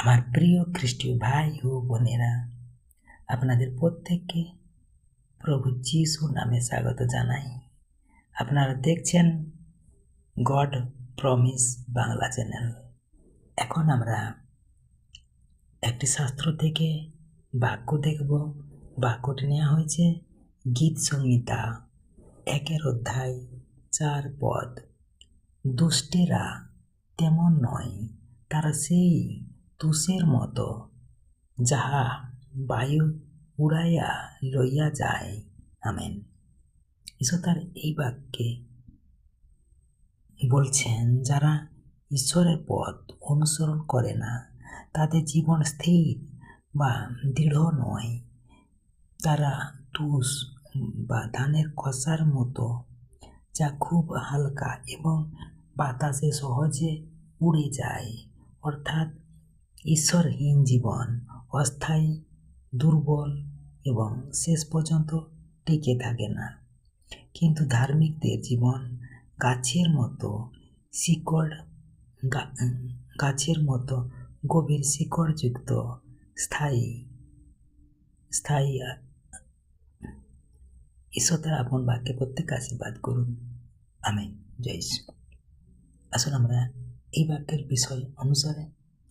আমার প্রিয় খ্রিস্টীয় ভাই ও বোনেরা, আপনাদের প্রত্যেককে প্রভু যিশুর নামে স্বাগত জানাই। আপনারা দেখছেন গড প্রমিস বাংলা চ্যানেল। এখন আমরা একটি শাস্ত্র থেকে বাক্য দেখব। বাক্যটি নেওয়া হয়েছে গীত সংহিতা 1 অধ্যায় 4 পদ। দুষ্টেরা তেমন নয়, তারা সেই তুষের মতো যাহা বায়ু উড়াইয়া লইয়া যায়। আমেন। ঈশ্বর তার এই বাক্যে বলছেন, যারা ঈশ্বরের পথ অনুসরণ করে না, তাদের জীবন স্থির বা দৃঢ় নয়। তারা তুষ বা ধানের খসার মতো, যা খুব হালকা এবং বাতাসে সহজে উড়ে যায়। অর্থাৎ ঈশ্বরহীন জীবন অস্থায়ী, দুর্বল এবং শেষ পর্যন্ত টিকে থাকে না। কিন্তু ধার্মিকদের জীবন গাছের মতো গাছের মতো গভীর শিকড়যুক্ত, স্থায়ী। ঈশ্বর তার আপন বাক্যে প্রত্যেক আশীর্বাদ করুন। আমেন। জয় ঈশ্বর। আসুন আমরা এই বাক্যের বিষয় অনুসারে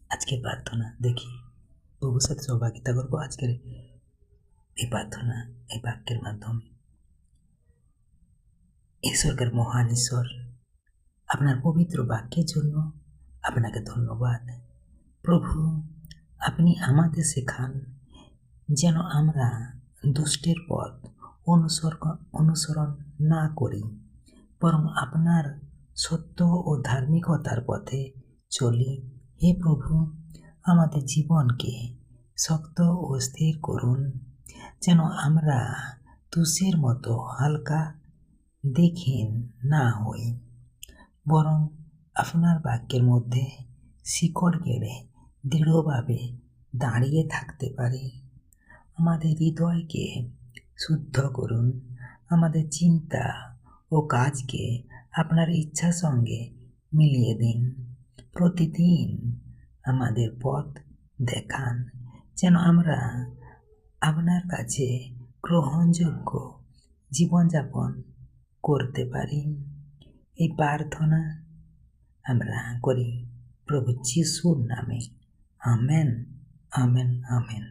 আজকের প্রার্থনা দেখি। প্রভুর সাথে সহভাগিতা করবো আজকের এই প্রার্থনা, এই বাক্যের মাধ্যমে। ঈশ্বরের মহান ঈশ্বর, আপনার পবিত্র বাক্যের জন্য আপনাকে ধন্যবাদ। প্রভু, আপনি আমাদের শেখান যেন আমরা দুষ্টের পথ অনুসরণ না করি, বরং আপনার সত্য ও ধার্মিকতার পথে চলি। হে প্রভু, আমাদের জীবনকে শক্ত ও স্থির করুন, যেন আমরা তুষের মতো হালকা দেখেন না হই, বরং আপনার বাক্যের মধ্যে শিকড় গেড়ে দৃঢ়ভাবে দাঁড়িয়ে থাকতে পারি। আমাদের হৃদয়কে শুদ্ধ করুন, আমাদের চিন্তা ও কাজকে আপনার ইচ্ছার সঙ্গে মিলিয়ে দিন। প্রতিদিন আমাদের পথ দেখান, যেন আমরা আপনার কাছে গ্রহণযোগ্য জীবনযাপন করতে পারি। এই প্রার্থনা আমরা করি প্রভু যিশুর নামে। Amen, amen, amen.